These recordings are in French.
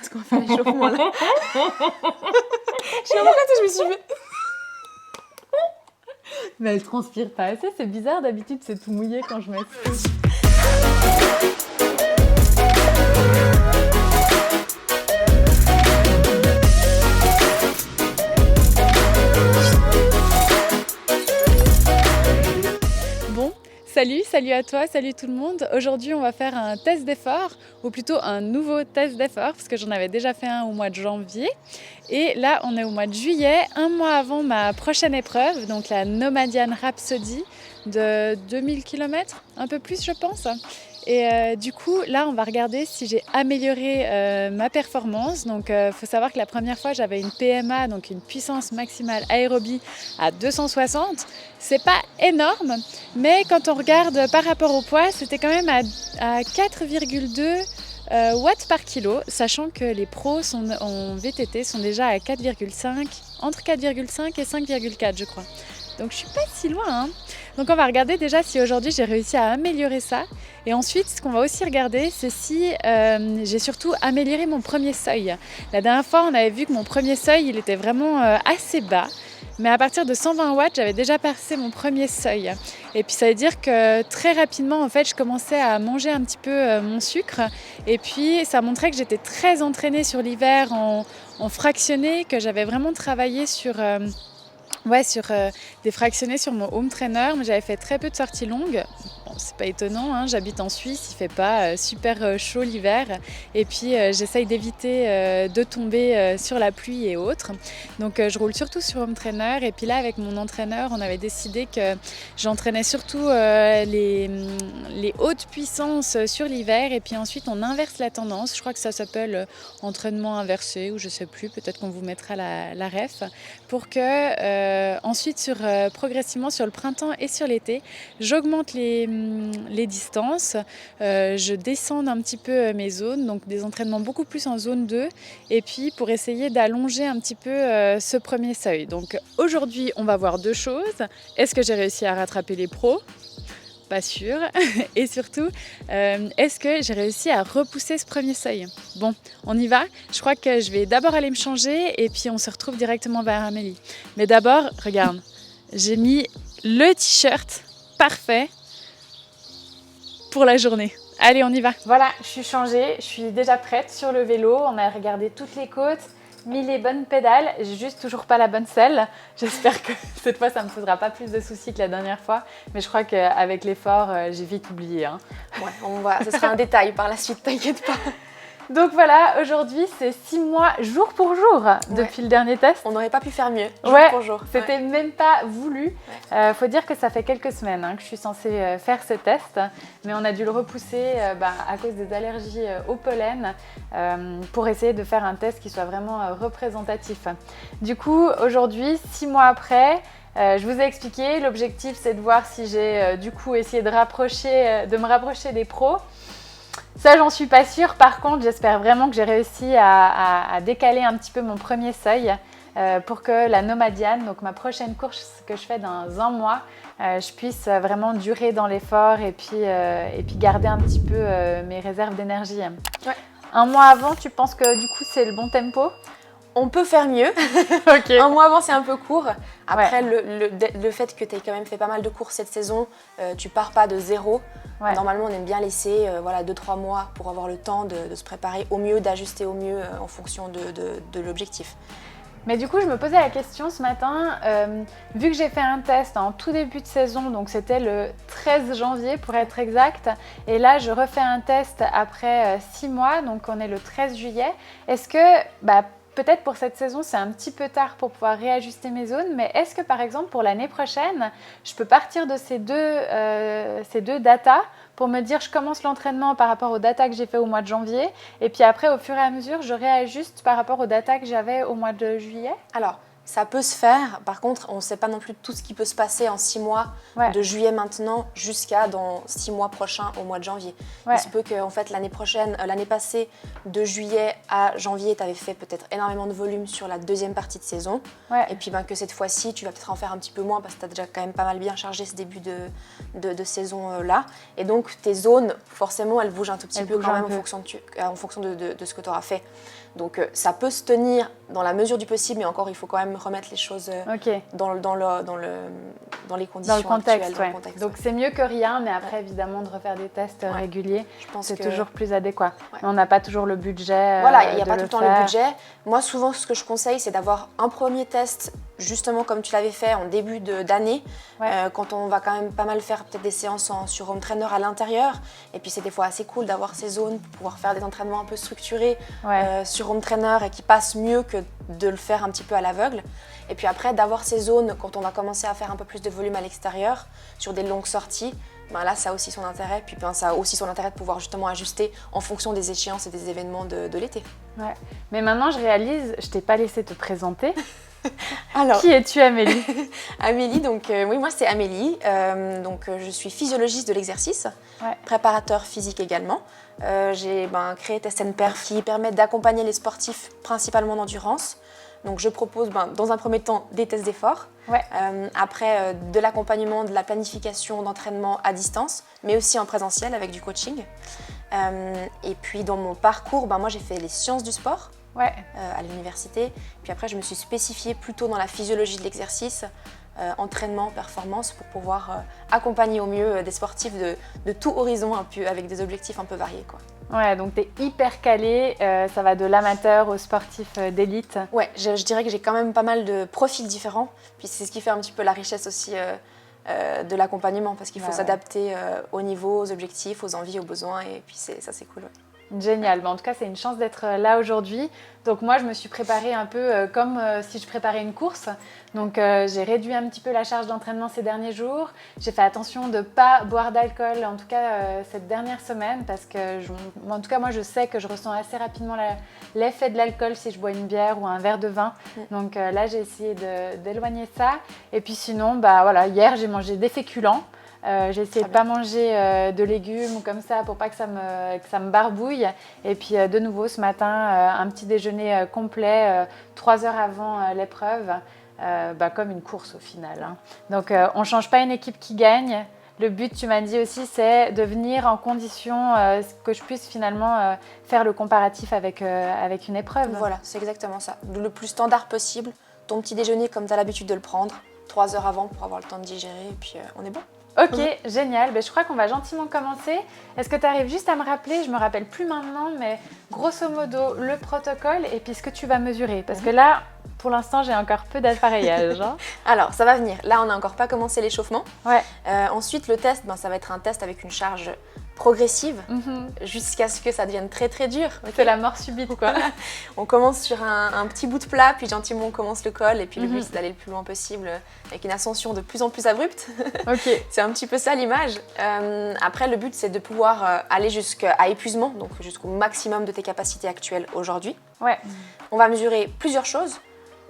parce qu'on fait l'échauffement là. Je sais pas pourquoi je me suis fait... Mais elle transpire pas assez, c'est bizarre, d'habitude c'est tout mouillé quand je m'assieds. Salut à toi, salut tout le monde. Aujourd'hui, on va faire un test d'effort, ou plutôt un nouveau test d'effort, parce que j'en avais déjà fait un au mois de janvier. Et là, on est au mois de juillet, un mois avant ma prochaine épreuve, donc la Nomadian Rhapsody de 2000 km, un peu plus je pense. Et du coup, là, on va regarder si j'ai amélioré ma performance. Donc, faut savoir que la première fois, j'avais une PMA, donc une puissance maximale aérobie à 260. C'est pas énorme, mais quand on regarde par rapport au poids, c'était quand même à 4,2 watts par kilo, sachant que les pros en VTT sont déjà à 4,5, entre 4,5 et 5,4 je crois. Donc je suis pas si loin, hein. Donc on va regarder déjà si aujourd'hui j'ai réussi à améliorer ça. Et ensuite, ce qu'on va aussi regarder, c'est si j'ai surtout amélioré mon premier seuil. La dernière fois, on avait vu que mon premier seuil, il était vraiment assez bas. Mais à partir de 120 watts, j'avais déjà passé mon premier seuil. Et puis ça veut dire que très rapidement, en fait, je commençais à manger un petit peu mon sucre. Et puis ça montrait que j'étais très entraînée sur l'hiver en fractionné, que j'avais vraiment travaillé sur des fractionnés sur mon home trainer, mais j'avais fait très peu de sorties longues. Bon, c'est pas étonnant, hein, j'habite en Suisse, il fait pas super chaud l'hiver. Et puis j'essaye d'éviter de tomber sur la pluie et autres. Donc je roule surtout sur home trainer. Et puis là, avec mon entraîneur, on avait décidé que j'entraînais surtout les hautes puissances sur l'hiver. Et puis ensuite, on inverse la tendance. Je crois que ça s'appelle entraînement inversé, ou je sais plus, peut-être qu'on vous mettra la ref, pour que ensuite, progressivement sur le printemps et sur l'été, j'augmente les distances, je descends un petit peu mes zones, donc des entraînements beaucoup plus en zone 2, et puis pour essayer d'allonger un petit peu ce premier seuil. Donc aujourd'hui, on va voir deux choses. Est-ce que j'ai réussi à rattraper les pros ? Pas sûr. Et surtout, est-ce que j'ai réussi à repousser ce premier seuil ? Bon, on y va. Je crois que je vais d'abord aller me changer et puis on se retrouve directement vers Amélie. Mais d'abord, regarde, j'ai mis le t-shirt parfait pour la journée. Allez, on y va. Voilà, je suis changée, je suis déjà prête sur le vélo. On a regardé toutes les côtes, mis les bonnes pédales, j'ai juste toujours pas la bonne selle. J'espère que cette fois ça me posera pas plus de soucis que la dernière fois, mais je crois qu'avec l'effort j'ai vite oublié, hein. Ouais, ce sera un détail par la suite, t'inquiète pas. Donc voilà, aujourd'hui c'est 6 mois jour pour jour depuis le dernier test. On n'aurait pas pu faire mieux, jour pour jour. C'était même pas voulu. Faut dire que ça fait quelques semaines que je suis censée faire ce test, mais on a dû le repousser à cause des allergies au pollen pour essayer de faire un test qui soit vraiment représentatif. Du coup, aujourd'hui, 6 mois après, je vous ai expliqué, l'objectif c'est de voir si j'ai du coup essayé de me rapprocher des pros. Ça, j'en suis pas sûre. Par contre, j'espère vraiment que j'ai réussi à décaler un petit peu mon premier seuil pour que la Nomadian, donc ma prochaine course que je fais dans un mois, je puisse vraiment durer dans l'effort et puis garder un petit peu mes réserves d'énergie. Ouais. Un mois avant, tu penses que du coup, c'est le bon tempo ? On peut faire mieux. Okay. Un mois avant, c'est un peu court. Après, le fait que tu aies quand même fait pas mal de courses cette saison, tu pars pas de zéro. Ouais. Normalement, on aime bien laisser 2-3 mois pour avoir le temps de se préparer au mieux, d'ajuster au mieux en fonction de l'objectif. Mais du coup, je me posais la question ce matin, vu que j'ai fait un test en tout début de saison, donc c'était le 13 janvier pour être exact, et là je refais un test après 6 mois, donc on est le 13 juillet, est-ce que, peut-être pour cette saison, c'est un petit peu tard pour pouvoir réajuster mes zones, mais est-ce que par exemple pour l'année prochaine, je peux partir de ces deux datas pour me dire je commence l'entraînement par rapport aux datas que j'ai fait au mois de janvier et puis après au fur et à mesure je réajuste par rapport aux datas que j'avais au mois de juillet ? Alors, Ça peut se faire. Par contre, on ne sait pas non plus tout ce qui peut se passer en 6 mois, de juillet maintenant jusqu'à dans 6 mois prochains au mois de janvier. Il se peut que en fait, l'année passée, de juillet à janvier, tu avais fait peut-être énormément de volume sur la deuxième partie de saison. Et puis que cette fois-ci, tu vas peut-être en faire un petit peu moins parce que tu as déjà quand même pas mal bien chargé ce début de saison-là. Et donc, tes zones, forcément, elles bougent un tout petit peu quand même en fonction de ce que tu auras fait. Donc ça peut se tenir dans la mesure du possible, mais encore il faut quand même remettre les choses dans les conditions actuelles. Dans le contexte. Donc c'est mieux que rien, mais après évidemment de refaire des tests réguliers, c'est toujours plus adéquat. Mais on n'a pas toujours le budget. Voilà, il n'y a pas tout le temps le budget. Moi souvent ce que je conseille c'est d'avoir un premier test justement comme tu l'avais fait en début d'année, quand on va quand même pas mal faire peut-être des séances sur home trainer à l'intérieur. Et puis c'est des fois assez cool d'avoir ces zones pour pouvoir faire des entraînements un peu structurés sur home trainer et qui passent mieux que de le faire un petit peu à l'aveugle. Et puis après d'avoir ces zones quand on va commencer à faire un peu plus de volume à l'extérieur sur des longues sorties. Là, ça a aussi son intérêt. Puis ça a aussi son intérêt de pouvoir justement ajuster en fonction des échéances et des événements de l'été. Ouais. Mais maintenant, je réalise, je t'ai pas laissé te présenter. Alors, qui es-tu, Amélie? Amélie, donc oui, moi c'est Amélie. Je suis physiologiste de l'exercice, préparateur physique également. J'ai créé Test & Perf qui permet d'accompagner les sportifs principalement d'endurance. Donc je propose dans un premier temps des tests d'effort, après de l'accompagnement, de la planification d'entraînement à distance, mais aussi en présentiel avec du coaching. Et puis dans mon parcours, moi j'ai fait les sciences du sport à l'université. Puis après je me suis spécifiée plutôt dans la physiologie de l'exercice, entraînement, performance, pour pouvoir accompagner au mieux des sportifs de tout horizon, avec des objectifs un peu variés, quoi. Ouais, donc tu es hyper calée, ça va de l'amateur au sportif d'élite. Ouais, je dirais que j'ai quand même pas mal de profils différents, puis c'est ce qui fait un petit peu la richesse aussi de l'accompagnement, parce qu'il faut s'adapter au niveau, aux objectifs, aux envies, aux besoins, et puis ça c'est cool. Génial, en tout cas c'est une chance d'être là aujourd'hui. Donc moi je me suis préparée un peu comme si je préparais une course. Donc j'ai réduit un petit peu la charge d'entraînement ces derniers jours. J'ai fait attention de ne pas boire d'alcool, en tout cas cette dernière semaine, parce que en tout cas moi je sais que je ressens assez rapidement l'effet de l'alcool si je bois une bière ou un verre de vin. Donc là j'ai essayé d'éloigner ça. Et puis sinon, hier j'ai mangé des féculents. J'ai essayé de ne pas manger de légumes ou comme ça pour pas que ça me barbouille. Et puis de nouveau ce matin, un petit déjeuner complet 3 heures avant l'épreuve, comme une course au final. Hein. Donc on ne change pas une équipe qui gagne. Le but, tu m'as dit aussi, c'est de venir en condition que je puisse finalement faire le comparatif avec une épreuve. Voilà, c'est exactement ça. Le plus standard possible, ton petit déjeuner comme tu as l'habitude de le prendre, 3 heures avant pour avoir le temps de digérer et puis on est bon. Ok, génial. Je crois qu'on va gentiment commencer. Est-ce que tu arrives juste à me rappeler, je ne me rappelle plus maintenant, mais grosso modo, le protocole et puis ce que tu vas mesurer? Parce que là, pour l'instant, j'ai encore peu d'appareillage. Hein. Alors, ça va venir. Là, on n'a encore pas commencé l'échauffement. Ensuite, le test, ça va être un test avec une charge progressive jusqu'à ce que ça devienne très très dur. C'est la mort subite, quoi. On commence sur un petit bout de plat, puis gentiment on commence le col, et puis le but c'est d'aller le plus loin possible avec une ascension de plus en plus abrupte. C'est un petit peu ça l'image. Après, le but c'est de pouvoir aller jusqu'à épuisement, donc jusqu'au maximum de tes capacités actuelles aujourd'hui. On va mesurer plusieurs choses.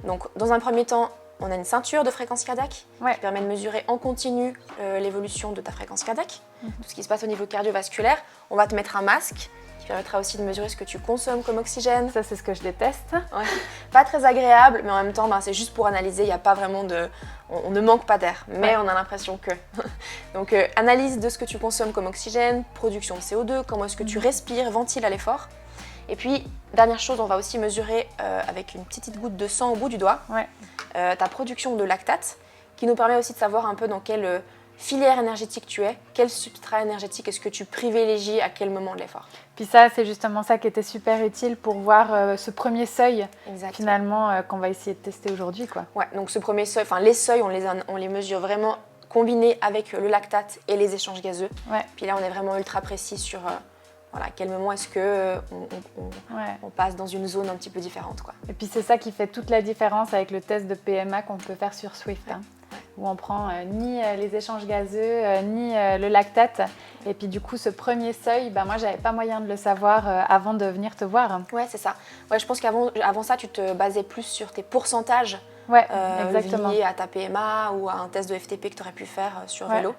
Donc dans un premier temps, on a une ceinture de fréquence cardiaque qui permet de mesurer en continu l'évolution de ta fréquence cardiaque, tout ce qui se passe au niveau cardiovasculaire. On va te mettre un masque qui permettra aussi de mesurer ce que tu consommes comme oxygène. Ça, c'est ce que je déteste. Pas très agréable, mais en même temps, c'est juste pour analyser. Il n'y a pas vraiment on ne manque pas d'air, mais on a l'impression que. Donc, analyse de ce que tu consommes comme oxygène, production de CO2, comment est-ce que tu respires, ventiles à l'effort. Et puis, dernière chose, on va aussi mesurer avec une petite goutte de sang au bout du doigt ta production de lactate, qui nous permet aussi de savoir un peu dans quelle filière énergétique tu es, quel substrat énergétique est-ce que tu privilégies à quel moment de l'effort. Puis ça, c'est justement ça qui était super utile pour voir ce premier seuil, finalement, qu'on va essayer de tester aujourd'hui, quoi. Donc ce premier seuil, les seuils, on les mesure vraiment combinés avec le lactate et les échanges gazeux. Puis là, on est vraiment ultra précis sur... à quel moment est-ce qu'on passe dans une zone un petit peu différente, quoi. Et puis c'est ça qui fait toute la différence avec le test de PMA qu'on peut faire sur Swift, où on prend ni les échanges gazeux, ni le lactate. Et puis du coup, ce premier seuil, moi, j'avais pas moyen de le savoir avant de venir te voir. Ouais, c'est ça. Ouais, je pense qu'avant ça, tu te basais plus sur tes pourcentages exactement. liées à ta PMA ou à un test de FTP que tu aurais pu faire sur vélo.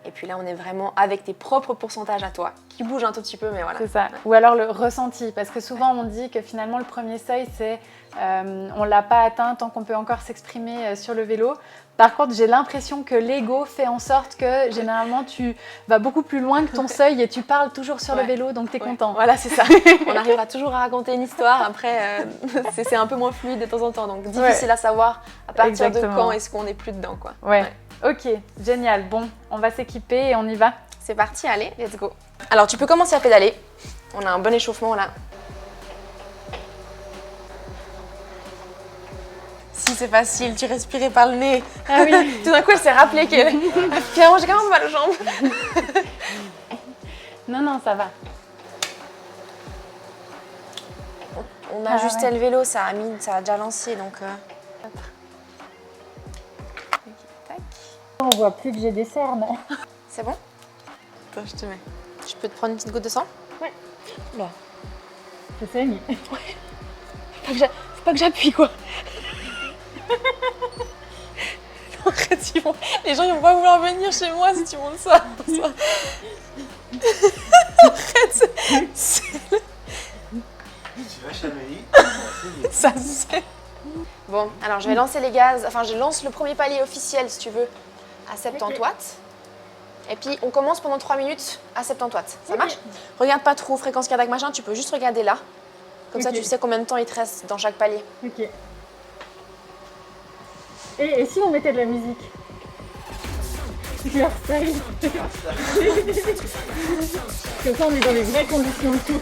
Et puis là, on est vraiment avec tes propres pourcentages à toi, qui bougent un tout petit peu, mais voilà. C'est ça. Ou alors le ressenti, parce que souvent on dit que finalement le premier seuil, c'est on ne l'a pas atteint tant qu'on peut encore s'exprimer sur le vélo. Par contre, j'ai l'impression que l'ego fait en sorte que généralement tu vas beaucoup plus loin que ton seuil et tu parles toujours sur le vélo, donc tu es content. Voilà, c'est ça. On arrivera toujours à raconter une histoire. Après, c'est un peu moins fluide de temps en temps, donc difficile à savoir à partir de quand est-ce qu'on n'est plus dedans, quoi. Ok, génial. Bon, on va s'équiper et on y va. C'est parti, allez, let's go. Alors, tu peux commencer à pédaler. On a un bon échauffement là. Si c'est facile, tu respirais par le nez. Ah oui. Tout d'un coup, elle s'est rappelée qu'elle... Finalement, j'ai quand même mal aux jambes. Non, ça va. On a ajusté le vélo, ça a déjà lancé, donc... Tac. On voit plus que j'ai des cernes. C'est bon? Attends, je te mets. Je peux te prendre une petite goutte de sang? Ouais. Là. Je saigne. Ouais. Faut pas que j'appuie, quoi. Non, arrête, les gens ils vont pas vouloir venir chez moi si tu montes ça. Arrête, Tu vas chez Amélie? ça c'est... Bon, alors je vais lancer les gaz, enfin je lance le premier palier officiel si tu veux à 70 watts. Et puis on commence pendant 3 minutes à 70 watts. Ça marche? Regarde pas trop, fréquence cardiaque machin, tu peux juste regarder là. Comme ça tu sais combien de temps il te reste dans chaque palier. Ok. Et si on mettait de la musique? Leur style. Comme ça on est dans les vraies conditions de tout.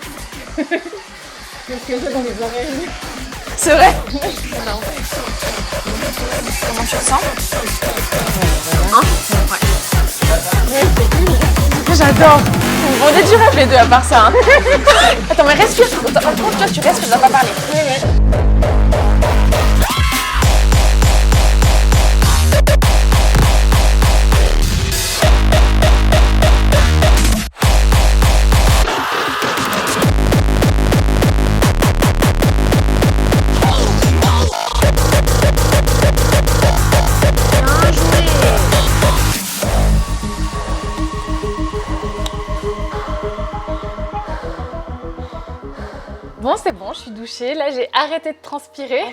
Parce que ça dans les oreilles. C'est vrai? Non. Comment tu ressens? Hein? Ouais. J'adore. On est du rêve les deux à part ça. Hein. Attends, mais respire. Par contre, toi, tu respires, tu dois pas parler. Bon, c'est bon, je suis douchée. Là, j'ai arrêté de transpirer.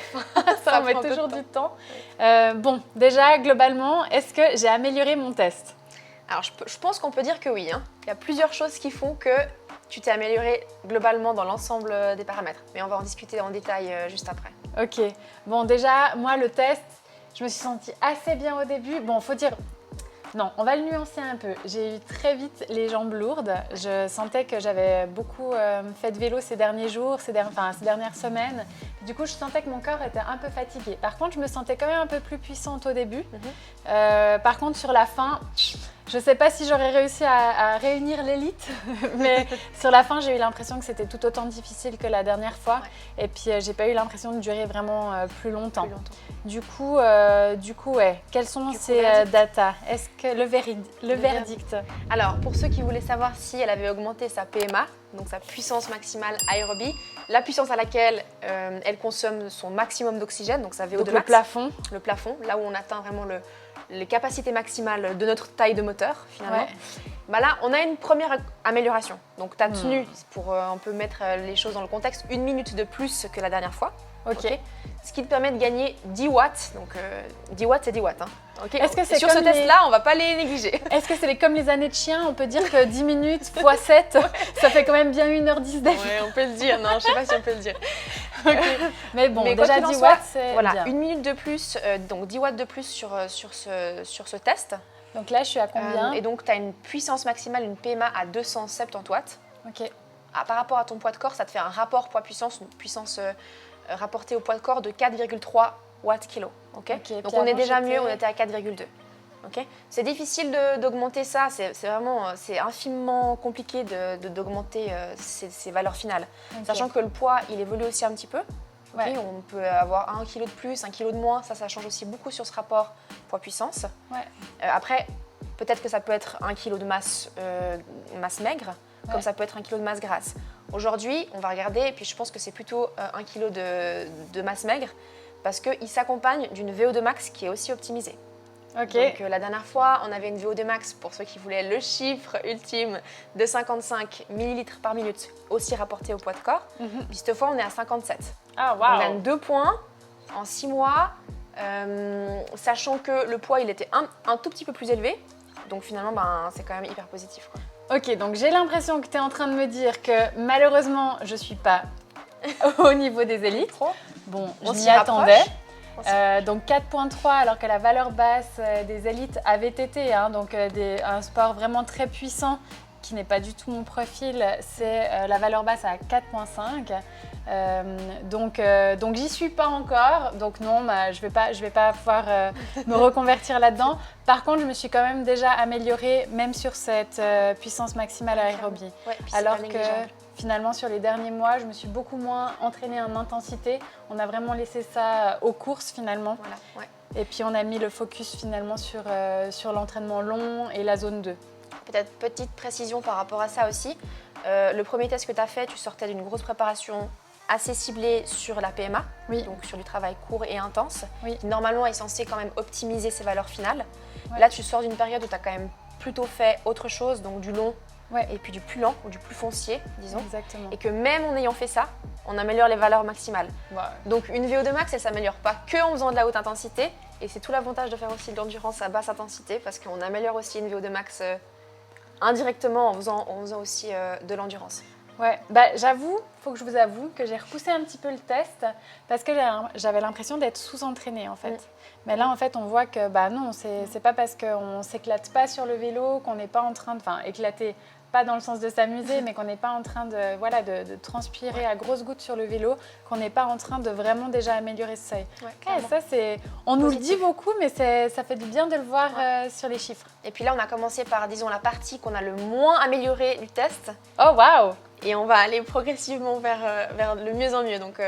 Ça met toujours du temps. Bon, déjà, globalement, est-ce que j'ai amélioré mon test? Alors, je pense qu'on peut dire que oui. Hein. Il y a plusieurs choses qui font que tu t'es amélioré globalement dans l'ensemble des paramètres. Mais on va en discuter en détail juste après. Ok. Bon, déjà, moi, le test, je me suis sentie assez bien au début. Bon, faut dire... Non, on va le nuancer un peu. J'ai eu très vite les jambes lourdes. Je sentais que j'avais beaucoup fait de vélo ces derniers jours, ces dernières semaines. Du coup, je sentais que mon corps était un peu fatigué. Par contre, je me sentais quand même un peu plus puissante au début. Par contre, sur la fin, je ne sais pas si j'aurais réussi à réunir l'élite, mais sur la fin, j'ai eu l'impression que c'était tout autant difficile que la dernière fois. Ouais. Et puis, j'ai pas eu l'impression de durer vraiment plus longtemps. Du coup, ouais. Quels sont ces datas? Est-ce que le verdict? Alors, pour ceux qui voulaient savoir si elle avait augmenté sa PMA, donc sa puissance maximale aérobie, la puissance à laquelle elle consomme son maximum d'oxygène, donc sa VO2 max. Le plafond. Le plafond, là où on atteint vraiment les capacités maximales de notre taille de moteur, finalement. Ouais. Bah là, on a une première amélioration. Donc, tu as tenu, pour un peu mettre les choses dans le contexte, 1 minute de plus que la dernière fois. Ok. Ce qui te permet de gagner 10 watts. Donc, 10 watts, c'est 10 watts. Hein. Okay. Est-ce que c'est sur ce test-là, on va pas les négliger. Est-ce que c'est comme les années de chien? On peut dire que 10 minutes x 7, ça fait quand même bien 1h10 d'affilée. Ouais, on peut le dire. Non, je sais pas si on peut le dire. Mais bon, déjà 10 watts, c'est voilà, bien. 1 minute de plus, donc 10 watts de plus sur ce test. Donc là, je suis à combien? Et donc, tu as une puissance maximale, une PMA à 270 watts. Ok. Par rapport à ton poids de corps, ça te fait un rapport poids-puissance, une puissance rapportée au poids de corps de 4,3 watts-kilo. Okay? Donc, on est déjà mieux, on était à 4,2. Okay? C'est difficile d'augmenter ça, c'est infiniment compliqué d'augmenter ces valeurs finales. Okay. Sachant que le poids, il évolue aussi un petit peu. Okay? Ouais. On peut avoir 1 kg de plus, 1 kg de moins, ça change aussi beaucoup sur ce rapport poids-puissance. Ouais. Après, peut-être que ça peut être 1 kg de masse maigre, comme ça peut être 1 kg de masse grasse. Aujourd'hui, on va regarder, et puis je pense que c'est plutôt 1 kg de masse maigre, parce qu'il s'accompagne d'une VO2 max qui est aussi optimisée. Ok. Donc la dernière fois, on avait une VO2 max, pour ceux qui voulaient le chiffre ultime, de 55 ml par minute, aussi rapporté au poids de corps. Puis cette fois, on est à 57. Ah, On waouh. gagne 2 points en 6 mois, sachant que le poids, il était un tout petit peu plus élevé. Donc finalement, c'est quand même hyper positif, quoi. Ok, donc j'ai l'impression que tu es en train de me dire que malheureusement, je ne suis pas au niveau des élites. Bon, On je s'y m'y attendais. rapproche. Donc 4.3 alors que la valeur basse des élites avait été, donc un sport vraiment très puissant qui n'est pas du tout mon profil, c'est la valeur basse à 4.5. Donc j'y suis pas encore, donc non, je vais pas pouvoir me reconvertir là-dedans. Par contre, je me suis quand même déjà améliorée même sur cette puissance maximale aérobie. Ouais, puis c'est Alors pas que négligeable. finalement, sur les derniers mois, je me suis beaucoup moins entraînée en intensité. On a vraiment laissé ça aux courses finalement. Voilà, ouais. Et puis on a mis le focus finalement sur l'entraînement long et la zone 2. Peut-être petite précision par rapport à ça aussi. Le premier test que tu as fait, tu sortais d'une grosse préparation assez ciblée sur la PMA, Oui. donc sur du travail court et intense, Oui. qui normalement est censé quand même optimiser ses valeurs finales. Ouais. Là, tu sors d'une période où tu as quand même plutôt fait autre chose, donc du long Ouais. et puis du plus lent ou du plus foncier, disons. Exactement. Et que même en ayant fait ça, on améliore les valeurs maximales. Ouais. Donc une VO2 max, elle ne s'améliore pas que en faisant de la haute intensité, et c'est tout l'avantage de faire aussi de l'endurance à basse intensité, parce qu'on améliore aussi une VO2 max indirectement en faisant aussi de l'endurance. Ouais, j'avoue, faut que je vous avoue que j'ai repoussé un petit peu le test parce que j'avais l'impression d'être sous-entraînée en fait. Mais là en fait on voit que non, c'est pas parce qu'on s'éclate pas sur le vélo qu'on n'est pas en train de, éclater, pas dans le sens de s'amuser, mais qu'on n'est pas en train de transpirer à grosses gouttes sur le vélo, qu'on n'est pas en train de vraiment déjà améliorer ce seuil. Ouais, ça on nous le dit beaucoup, mais ça fait du bien de le voir sur les chiffres. Et puis là on a commencé par, disons, la partie qu'on a le moins améliorée du test. Oh waouh! Et on va aller progressivement vers le mieux en mieux. Donc,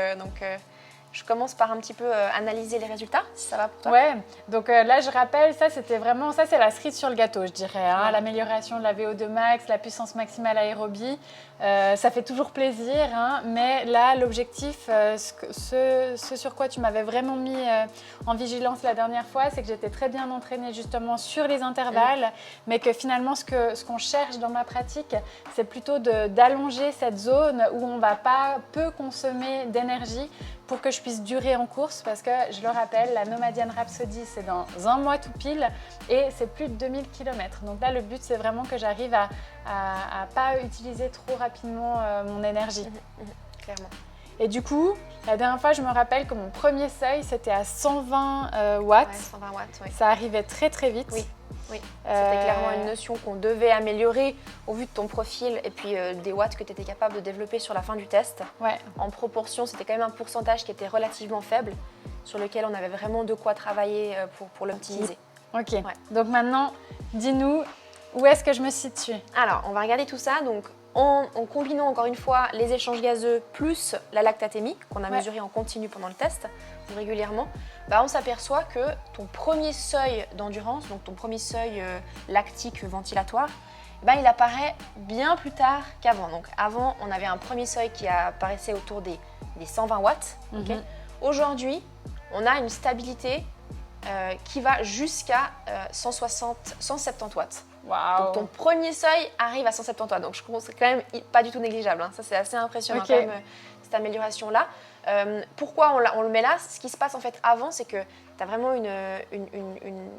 je commence par un petit peu analyser les résultats, si ça va pour toi. Ouais, donc là je rappelle, ça c'est la cerise sur le gâteau, je dirais. Ouais. L'amélioration de la VO2 max, la puissance maximale aérobie, ça fait toujours plaisir. Mais là l'objectif, ce sur quoi tu m'avais vraiment mis en vigilance la dernière fois, c'est que j'étais très bien entraînée justement sur les intervalles, mais que finalement ce qu'on cherche dans ma pratique, c'est plutôt d'allonger cette zone où on va pas peu consommer d'énergie pour que je puisse durer en course, parce que je le rappelle, la Nomadian Rhapsody c'est dans un mois tout pile et c'est plus de 2000 km. Donc là le but c'est vraiment que j'arrive à pas utiliser trop rapidement mon énergie. Clairement. Et du coup, la dernière fois je me rappelle que mon premier seuil c'était à 120 watts. Ouais, 120 watts, oui. Ça arrivait très très vite. Oui. C'était clairement une notion qu'on devait améliorer au vu de ton profil et puis des watts que tu étais capable de développer sur la fin du test. Ouais. En proportion, c'était quand même un pourcentage qui était relativement faible, sur lequel on avait vraiment de quoi travailler pour l'optimiser. Ok, Ouais. donc maintenant, dis-nous, où est-ce que je me situe? Alors, on va regarder tout ça. Donc, en combinant encore une fois les échanges gazeux plus la lactatémie qu'on a mesurée en continu pendant le test, régulièrement, on s'aperçoit que ton premier seuil d'endurance, donc ton premier seuil lactique ventilatoire, il apparaît bien plus tard qu'avant. Donc avant, on avait un premier seuil qui apparaissait autour des 120 watts. Okay. Aujourd'hui, on a une stabilité qui va jusqu'à 170 watts. Wow. Donc ton premier seuil arrive à 170 watts. Donc je pense que c'est quand même pas du tout négligeable. Ça c'est assez impressionnant quand même, cette amélioration-là. Pourquoi on le met là? Ce qui se passe en fait avant, c'est que tu as vraiment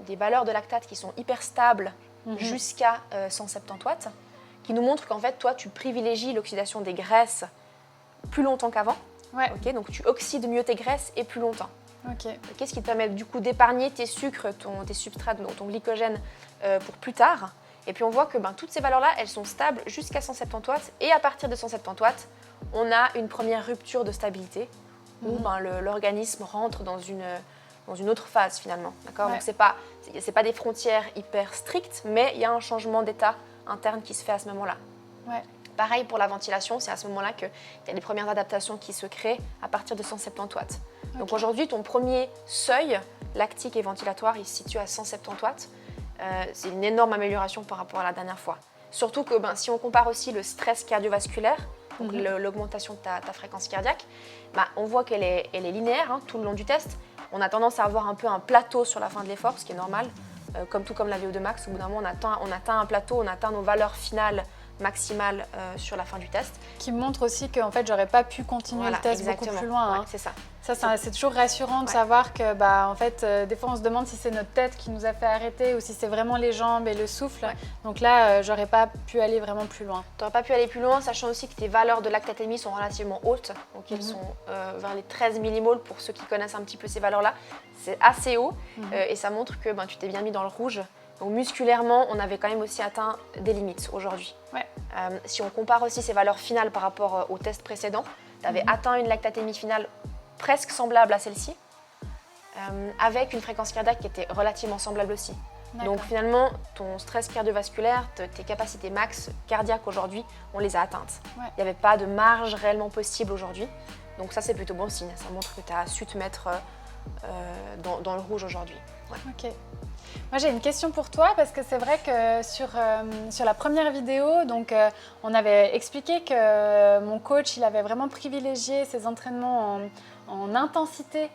des valeurs de lactate qui sont hyper stables jusqu'à 170 watts, qui nous montrent qu'en fait toi tu privilégies l'oxydation des graisses plus longtemps qu'avant. Ouais. Okay, donc tu oxydes mieux tes graisses et plus longtemps. Okay, ce qui te permet du coup d'épargner tes sucres, tes substrats, ton glycogène pour plus tard. Et puis on voit que toutes ces valeurs-là, elles sont stables jusqu'à 170 watts. Et à partir de 170 watts, on a une première rupture de stabilité où l'organisme rentre dans une autre phase finalement. D'accord. Ouais. Donc c'est pas des frontières hyper strictes, mais il y a un changement d'état interne qui se fait à ce moment-là. Ouais. Pareil pour la ventilation, c'est à ce moment-là qu'il y a les premières adaptations qui se créent à partir de 170 watts. Okay. Donc aujourd'hui, ton premier seuil lactique et ventilatoire, il se situe à 170 watts. C'est une énorme amélioration par rapport à la dernière fois. Surtout que si on compare aussi le stress cardiovasculaire, donc l'augmentation de ta fréquence cardiaque, on voit qu'elle est linéaire tout le long du test. On a tendance à avoir un peu un plateau sur la fin de l'effort, ce qui est normal, tout comme la VO2 max. Au bout d'un moment, on atteint un plateau, on atteint nos valeurs finales maximale sur la fin du test. Qui montre aussi que en fait, j'aurais pas pu continuer le test beaucoup plus loin. Ouais, c'est ça. C'est toujours rassurant de savoir que en fait, des fois on se demande si c'est notre tête qui nous a fait arrêter ou si c'est vraiment les jambes et le souffle. Ouais. Donc là, j'aurais pas pu aller vraiment plus loin. Tu n'aurais pas pu aller plus loin, sachant aussi que tes valeurs de lactatémie sont relativement hautes. Donc elles sont vers les 13 millimoles pour ceux qui connaissent un petit peu ces valeurs-là. C'est assez haut et ça montre que tu t'es bien mis dans le rouge. Donc musculairement, on avait quand même aussi atteint des limites aujourd'hui. Ouais. Si on compare aussi ces valeurs finales par rapport au test précédent, tu avais atteint une lactatémie finale presque semblable à celle-ci, avec une fréquence cardiaque qui était relativement semblable aussi. Donc finalement, ton stress cardiovasculaire, tes capacités max cardiaques aujourd'hui, on les a atteintes. Il n'y avait pas de marge réellement possible aujourd'hui. Donc ça, c'est plutôt bon signe. Ça montre que tu as su te mettre dans le rouge aujourd'hui. Ouais. Ok. Moi j'ai une question pour toi parce que c'est vrai que sur la première vidéo, donc, on avait expliqué que mon coach il avait vraiment privilégié ses entraînements en intensité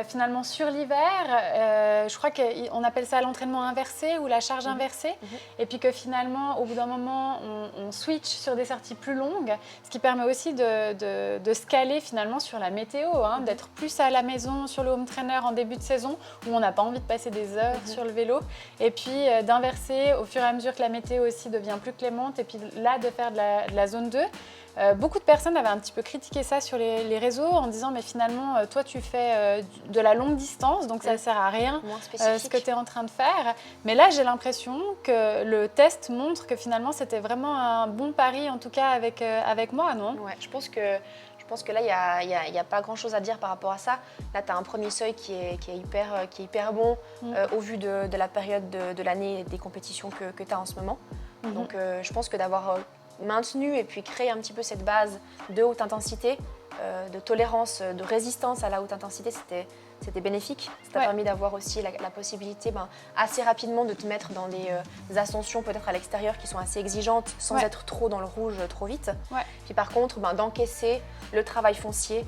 finalement sur l'hiver. Je crois qu'on appelle ça l'entraînement inversé ou la charge inversée. Et puis que finalement au bout d'un moment on switch sur des sorties plus longues, ce qui permet aussi de se caler finalement sur la météo, d'être plus à la maison sur le home trainer en début de saison où on n'a pas envie de passer des heures sur le vélo et puis d'inverser au fur et à mesure que la météo aussi devient plus clémente et puis là de faire de la zone 2. Beaucoup de personnes avaient un petit peu critiqué ça sur les réseaux en disant mais finalement toi tu fais de la longue distance donc ça ne sert à rien ce que tu es en train de faire. Mais là j'ai l'impression que le test montre que finalement c'était vraiment un bon pari en tout cas avec moi, non ? Ouais, je pense que là, il n'y a pas grand-chose à dire par rapport à ça. Là, tu as un premier seuil qui est hyper bon au vu de la période de l'année et des compétitions que tu as en ce moment. Donc, je pense que d'avoir maintenu et puis créé un petit peu cette base de haute intensité, de tolérance, de résistance à la haute intensité, c'était bénéfique. Ça t'a permis d'avoir aussi la possibilité assez rapidement de te mettre dans des ascensions peut-être à l'extérieur qui sont assez exigeantes sans être trop dans le rouge trop vite. Ouais. Puis par contre, d'encaisser le travail foncier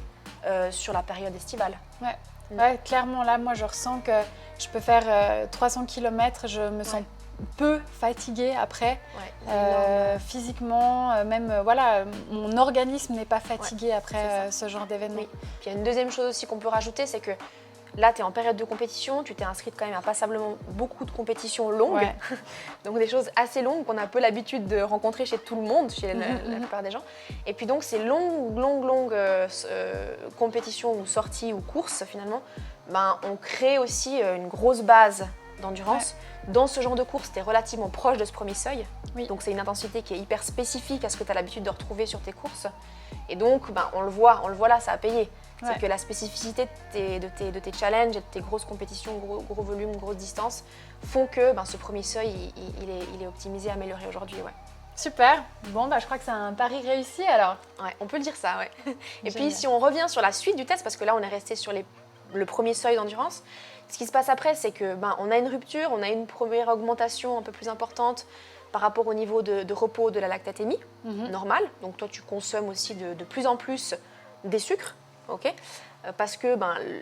sur la période estivale. Ouais, clairement là, moi je ressens que je peux faire 300 km, je me sens peu fatiguée après, physiquement, même mon organisme n'est pas fatigué après ce genre d'événement. Oui. Puis il y a une deuxième chose aussi qu'on peut rajouter, c'est que là tu es en période de compétition, tu t'es inscrite quand même à passablement beaucoup de compétitions longues, donc des choses assez longues qu'on a un peu l'habitude de rencontrer chez tout le monde, chez la plupart des gens. Et puis donc ces longues compétitions ou sorties ou courses finalement, on crée aussi une grosse base d'endurance. Dans ce genre de course, tu es relativement proche de ce premier seuil. Donc c'est une intensité qui est hyper spécifique à ce que tu as l'habitude de retrouver sur tes courses. Et donc on le voit là, ça a payé. C'est que la spécificité de tes challenges et de tes grosses compétitions, gros volumes, grosses distances, font que ce premier seuil, il est optimisé, amélioré aujourd'hui. Ouais. Super. Bon, je crois que c'est un pari réussi alors. Ouais, on peut le dire ça, ouais. Et puis si on revient sur la suite du test, parce que là on est resté sur le premier seuil d'endurance, ce qui se passe après, c'est que on a une rupture, on a une première augmentation un peu plus importante par rapport au niveau de repos de la lactatémie, normal. Donc toi, tu consommes aussi de plus en plus des sucres, parce que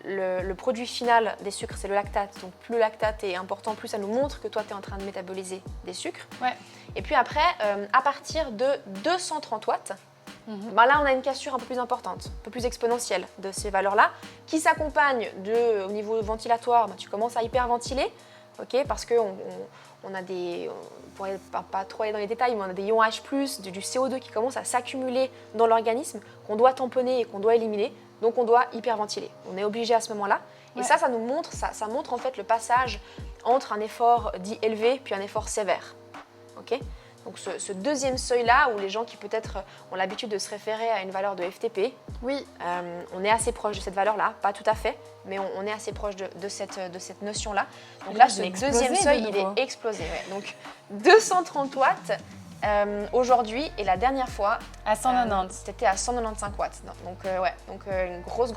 le produit final des sucres, c'est le lactate. Donc plus le lactate est important, plus ça nous montre que toi, tu es en train de métaboliser des sucres. Ouais. Et puis après, à partir de 230 watts, là, on a une cassure un peu plus importante, un peu plus exponentielle de ces valeurs-là, qui s'accompagne au niveau ventilatoire, tu commences à hyperventiler, parce qu'on a des, pour pas trop aller dans les détails, mais on a des ions H+, du CO2 qui commence à s'accumuler dans l'organisme, qu'on doit tamponner et qu'on doit éliminer, donc on doit hyperventiler. On est obligé à ce moment-là. Et ça nous montre, ça montre en fait le passage entre un effort dit élevé puis un effort sévère. Donc ce deuxième seuil-là, où les gens qui peut-être ont l'habitude de se référer à une valeur de FTP, on est assez proche de cette valeur-là, pas tout à fait, mais on est assez proche de cette notion-là. Donc là, ce deuxième seuil, il est explosé. Ouais. Donc 230 watts aujourd'hui, et la dernière fois, à 190. C'était à 195 watts. Donc une grosse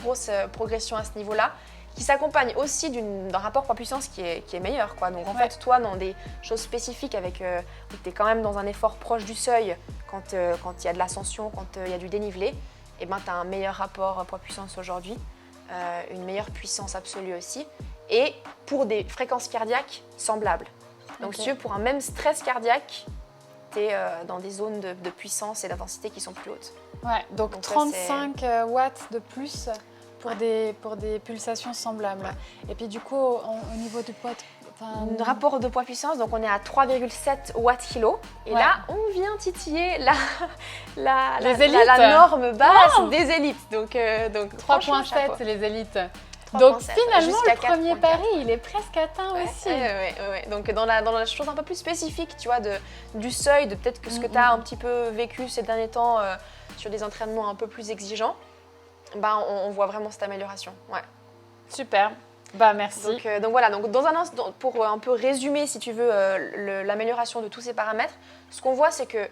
progression à ce niveau-là, qui s'accompagne aussi d'un rapport poids-puissance qui est meilleur. Donc en fait, toi, dans des choses spécifiques où tu es quand même dans un effort proche du seuil, quand il y a de l'ascension, quand il y a du dénivelé, et ben, tu as un meilleur rapport poids-puissance aujourd'hui, une meilleure puissance absolue aussi, et pour des fréquences cardiaques semblables. Donc si tu veux, pour un même stress cardiaque, tu es dans des zones de puissance et d'intensité qui sont plus hautes. Ouais, donc 35 watts de plus pour des pulsations semblables. Ouais. Et puis du coup, au niveau du poids... Le rapport de poids-puissance, donc on est à 3,7 watts-kilo. Et là, on vient titiller la norme basse des élites. Donc 3,7, c'est les élites. Donc finalement, le premier pari, il est presque atteint aussi. Ouais. Donc dans la chose un peu plus spécifique, tu vois, du seuil, de peut-être que ce que tu as un petit peu vécu ces derniers temps sur des entraînements un peu plus exigeants, bah, on voit vraiment cette amélioration. Ouais. Super. Bah merci. Donc voilà, donc pour un peu résumer, si tu veux, l'amélioration de tous ces paramètres, ce qu'on voit, c'est que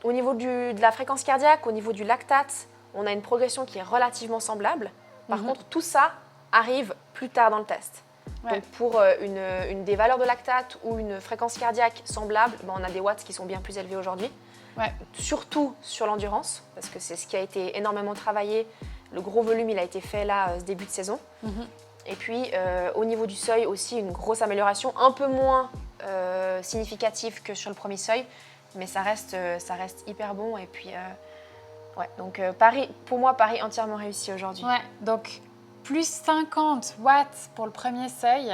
au niveau de la fréquence cardiaque, au niveau du lactate, on a une progression qui est relativement semblable. Par contre, tout ça arrive plus tard dans le test. Ouais. Donc pour des valeurs de lactate ou une fréquence cardiaque semblable, ben, on a des watts qui sont bien plus élevés aujourd'hui. Ouais. Surtout sur l'endurance, parce que c'est ce qui a été énormément travaillé. Le gros volume, il a été fait là, ce début de saison. Et puis, au niveau du seuil aussi, une grosse amélioration, un peu moins significative que sur le premier seuil, mais ça reste hyper bon. Et puis, ouais, donc pour moi, pari entièrement réussi aujourd'hui. Ouais, donc plus 50 watts pour le premier seuil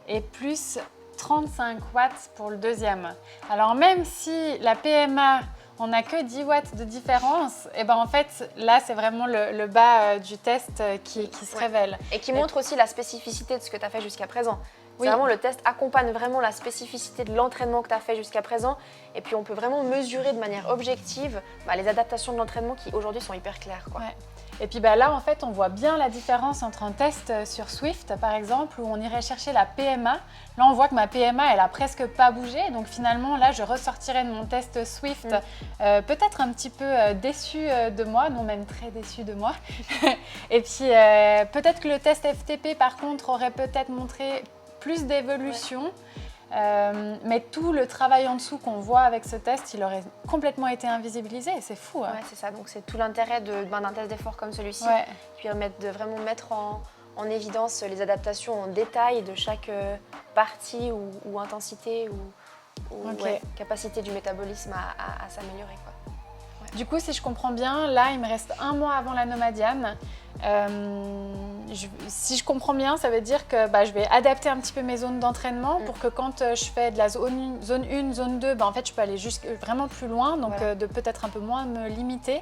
et plus 35 watts pour le deuxième. Alors même si la PMA, on n'a que 10 watts de différence, et ben en fait, là, c'est vraiment le bas du test qui se révèle. Et qui montre aussi la spécificité de ce que tu as fait jusqu'à présent. C'est vraiment, le test accompagne vraiment la spécificité de l'entraînement que tu as fait jusqu'à présent. Et puis, on peut vraiment mesurer de manière objective les adaptations de l'entraînement qui, aujourd'hui, sont hyper claires, quoi. Ouais. Et puis là, en fait, on voit bien la différence entre un test sur Swift, par exemple, où on irait chercher la PMA. Là, on voit que ma PMA, elle a presque pas bougé. Donc finalement, là, je ressortirais de mon test Swift peut-être un petit peu déçue de moi, non même très déçue de moi. Et puis, peut-être que le test FTP, par contre, aurait peut-être montré plus d'évolution. Mais tout le travail en dessous qu'on voit avec ce test, il aurait complètement été invisibilisé. C'est fou. Ouais, c'est ça. Donc, c'est tout l'intérêt d'un test d'effort comme celui-ci, qui permet de vraiment mettre en évidence les adaptations en détail de chaque partie ou intensité ou capacité du métabolisme à s'améliorer, quoi. Ouais. Du coup, si je comprends bien, là, il me reste 1 mois avant la nomadiane. Si je comprends bien, ça veut dire que je vais adapter un petit peu mes zones d'entraînement pour que quand je fais de la zone 1, zone 2, en fait, je peux aller vraiment plus loin, donc de peut-être un peu moins me limiter.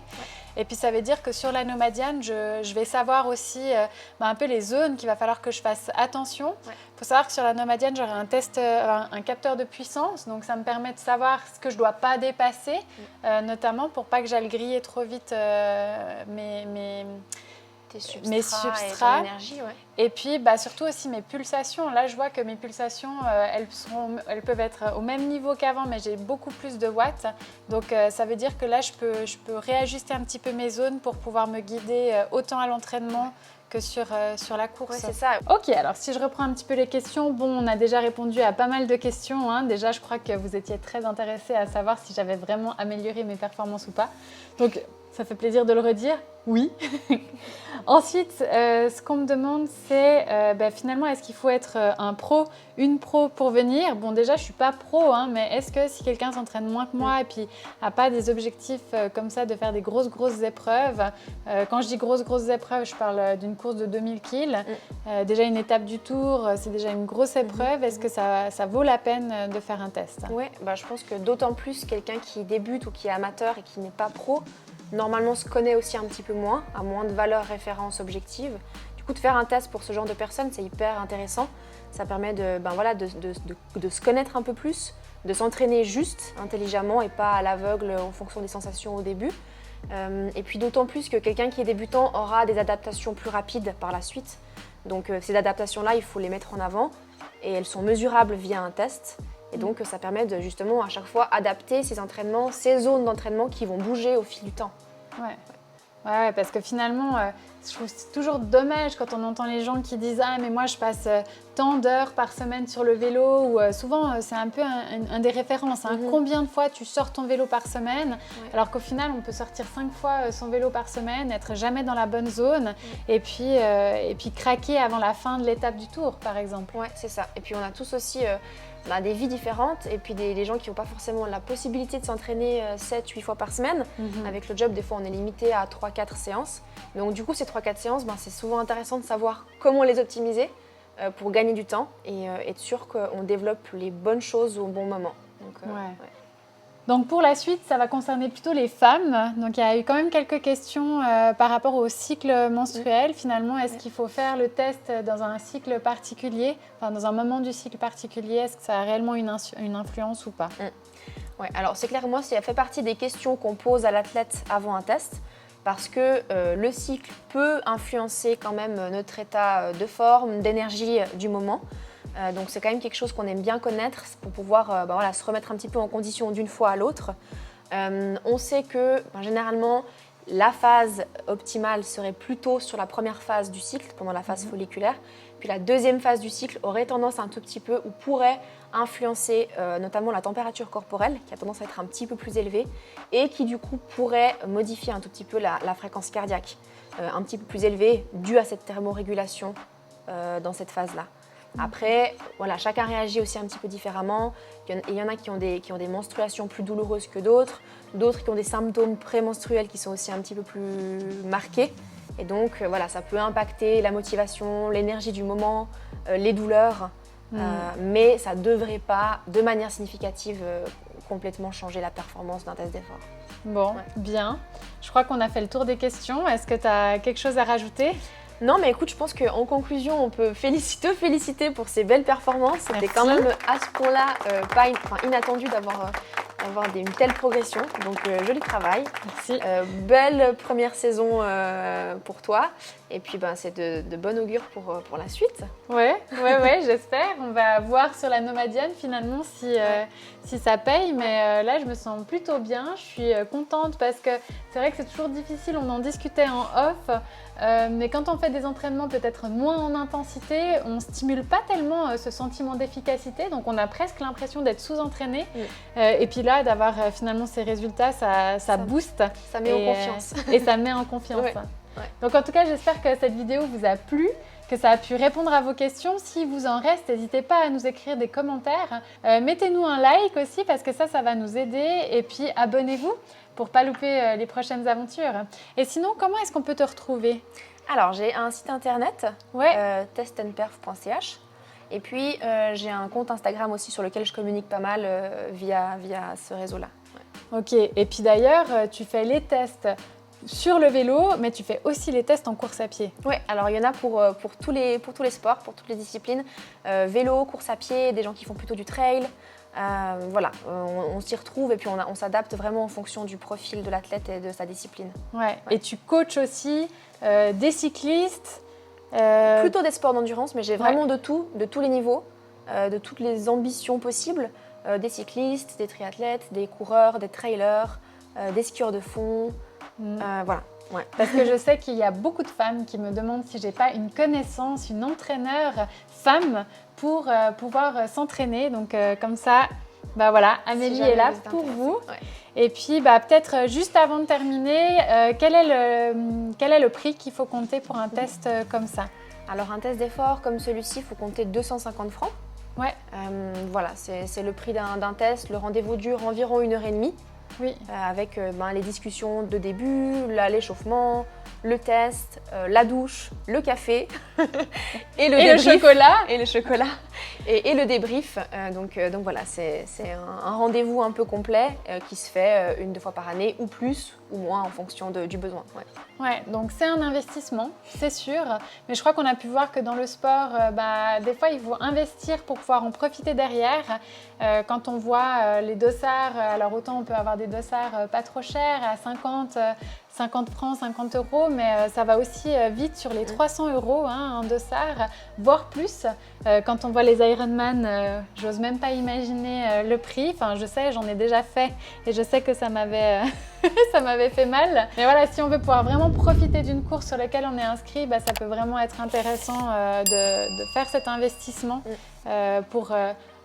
Et puis, ça veut dire que sur la nomadiane, je vais savoir aussi un peu les zones qu'il va falloir que je fasse attention. Il faut savoir que sur la nomadiane, j'aurai un capteur de puissance, donc ça me permet de savoir ce que je ne dois pas dépasser, notamment pour pas que j'aille griller trop vite mes substrats et ton énergie, et puis surtout aussi mes pulsations. Là, je vois que mes pulsations, elles peuvent être au même niveau qu'avant, mais j'ai beaucoup plus de watts. Donc, ça veut dire que là, je peux réajuster un petit peu mes zones pour pouvoir me guider autant à l'entraînement que sur la course. Oui, c'est ça. Ok, alors si je reprends un petit peu les questions, on a déjà répondu à pas mal de questions. Hein. Déjà, je crois que vous étiez très intéressés à savoir si j'avais vraiment amélioré mes performances ou pas. Donc, ça fait plaisir de le redire. Oui. Ensuite, ce qu'on me demande, c'est finalement, est-ce qu'il faut être une pro pour venir ? Bon, déjà, je ne suis pas pro, mais est-ce que si quelqu'un s'entraîne moins que moi et puis n'a pas des objectifs comme ça de faire des grosses épreuves, quand je dis grosses épreuves, je parle d'une course de 2000 kg, déjà une étape du tour, c'est déjà une grosse épreuve. Est-ce que ça vaut la peine de faire un test ? Oui, je pense que d'autant plus quelqu'un qui débute ou qui est amateur et qui n'est pas pro, normalement, se connaît aussi un petit peu moins, à moins de valeurs références objectives. Du coup, de faire un test pour ce genre de personnes, c'est hyper intéressant. Ça permet de se connaître un peu plus, de s'entraîner juste, intelligemment et pas à l'aveugle en fonction des sensations au début. Et puis d'autant plus que quelqu'un qui est débutant aura des adaptations plus rapides par la suite. Donc ces adaptations-là, il faut les mettre en avant et elles sont mesurables via un test. Et donc, ça permet de justement à chaque fois adapter ses entraînements, ses zones d'entraînement qui vont bouger au fil du temps. Ouais. Ouais, parce que finalement, je trouve que c'est toujours dommage quand on entend les gens qui disent « Ah, mais moi, je passe tant d'heures par semaine sur le vélo » ou souvent, c'est un peu un des références. Hein. Combien de fois tu sors ton vélo par semaine? Alors qu'au final, on peut sortir 5 fois son vélo par semaine, être jamais dans la bonne zone et puis craquer avant la fin de l'étape du tour, par exemple. Ouais, c'est ça. Et puis, on a tous aussi... On a des vies différentes et puis des gens qui n'ont pas forcément la possibilité de s'entraîner 7-8 fois par semaine. Avec le job, des fois, on est limité à 3-4 séances. Donc du coup, ces 3-4 séances, c'est souvent intéressant de savoir comment les optimiser pour gagner du temps et être sûr qu'on développe les bonnes choses au bon moment. Donc, Donc pour la suite, ça va concerner plutôt les femmes. Donc il y a eu quand même quelques questions par rapport au cycle menstruel. Finalement, est-ce qu'il faut faire le test dans un cycle particulier, enfin dans un moment du cycle particulier? Est-ce que ça a réellement une influence ou pas? Ouais, alors c'est clair, moi, ça fait partie des questions qu'on pose à l'athlète avant un test parce que le cycle peut influencer quand même notre état de forme, d'énergie du moment. Donc c'est quand même quelque chose qu'on aime bien connaître pour pouvoir se remettre un petit peu en condition d'une fois à l'autre. On sait que généralement la phase optimale serait plutôt sur la première phase du cycle, pendant la phase folliculaire. Puis la deuxième phase du cycle aurait tendance un tout petit peu ou pourrait influencer notamment la température corporelle qui a tendance à être un petit peu plus élevée et qui du coup pourrait modifier un tout petit peu la fréquence cardiaque un petit peu plus élevée due à cette thermorégulation dans cette phase-là. Après, voilà, chacun réagit aussi un petit peu différemment. Il y en a qui ont des menstruations plus douloureuses que d'autres qui ont des symptômes prémenstruels qui sont aussi un petit peu plus marqués. Et donc, voilà, ça peut impacter la motivation, l'énergie du moment, les douleurs, mais ça ne devrait pas, de manière significative, complètement changer la performance d'un test d'effort. Bon, bien. Je crois qu'on a fait le tour des questions. Est-ce que tu as quelque chose à rajouter ? Non, mais écoute, je pense qu'en conclusion, on peut te féliciter pour ces belles performances. C'était quand même à ce point-là inattendu d'avoir une telle progression. Donc, joli travail. Merci. Belle première saison pour toi. Et puis, c'est de bon augure pour la suite. Ouais, j'espère. On va voir sur la Nomadienne finalement si ça paye. Mais là, je me sens plutôt bien. Je suis contente parce que c'est vrai que c'est toujours difficile. On en discutait en off. Mais quand on fait des entraînements peut-être moins en intensité, on ne stimule pas tellement ce sentiment d'efficacité. Donc, on a presque l'impression d'être sous-entraîné. Et puis là, d'avoir finalement ces résultats, ça booste. Ça met en confiance. Et ça met en confiance. Ouais. Donc, en tout cas, j'espère que cette vidéo vous a plu, que ça a pu répondre à vos questions. Si vous en reste, n'hésitez pas à nous écrire des commentaires. Mettez-nous un like aussi parce que ça va nous aider. Et puis, abonnez-vous pour ne pas louper les prochaines aventures. Et sinon, comment est-ce qu'on peut te retrouver ? Alors, j'ai un site internet, testandperf.ch. Et puis, j'ai un compte Instagram aussi sur lequel je communique pas mal via ce réseau-là. Ouais. Ok. Et puis d'ailleurs, tu fais les tests sur le vélo, mais tu fais aussi les tests en course à pied. Oui, alors il y en a pour tous les sports, pour toutes les disciplines. Vélo, course à pied, des gens qui font plutôt du trail. Voilà, on s'y retrouve et puis on s'adapte vraiment en fonction du profil de l'athlète et de sa discipline. Ouais. Et tu coaches aussi des cyclistes Plutôt des sports d'endurance, mais j'ai vraiment de tout, de tous les niveaux, de toutes les ambitions possibles. Des cyclistes, des triathlètes, des coureurs, des trailers, des skieurs de fond. Voilà. Ouais. Parce que je sais qu'il y a beaucoup de femmes qui me demandent si j'ai pas une connaissance, une entraîneur femme pour pouvoir s'entraîner. Donc comme ça, voilà, Amélie est là pour vous. Ouais. Et puis peut-être juste avant de terminer, quel est le prix qu'il faut compter pour un test comme ça ? Alors un test d'effort comme celui-ci, il faut compter 250 francs. Ouais. Voilà, c'est le prix d'un test. Le rendez-vous dure environ 1h30. Oui. Avec les discussions de début, l'échauffement, le test, la douche, le café et le chocolat. Et le chocolat et le débrief. Donc voilà, c'est un rendez-vous un peu complet qui se fait 1-2 fois par année ou plus ou moins en fonction du besoin. Ouais, donc c'est un investissement, c'est sûr, mais je crois qu'on a pu voir que dans le sport, des fois il faut investir pour pouvoir en profiter derrière. Quand on voit les dossards, alors autant on peut avoir des dossards pas trop chers à 50 francs, 50 euros, mais ça va aussi vite sur les 300 euros un dossard, voire plus. Quand on voit les Ironman, j'ose même pas imaginer le prix. Enfin, je sais, j'en ai déjà fait et je sais que ça m'avait ça m'avait fait mal. Mais voilà, si on veut pouvoir vraiment profiter d'une course sur laquelle on est inscrit, ça peut vraiment être intéressant de faire cet investissement pour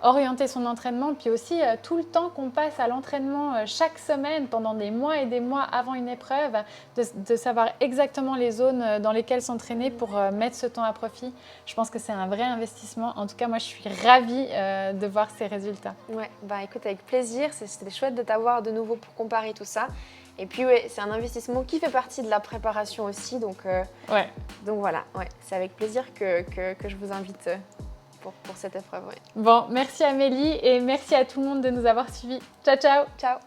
orienter son entraînement, puis aussi tout le temps qu'on passe à l'entraînement chaque semaine pendant des mois et des mois avant une épreuve, de savoir exactement les zones dans lesquelles s'entraîner pour mettre ce temps à profit. Je pense que c'est un vrai investissement. En tout cas, moi, je suis ravie de voir ces résultats. Ouais, écoute, avec plaisir. C'était chouette de t'avoir de nouveau pour comparer tout ça. Et puis, ouais, c'est un investissement qui fait partie de la préparation aussi. Donc voilà, c'est avec plaisir que je vous invite pour cette épreuve. Ouais. Bon, merci Amélie et merci à tout le monde de nous avoir suivis. Ciao, ciao. Ciao.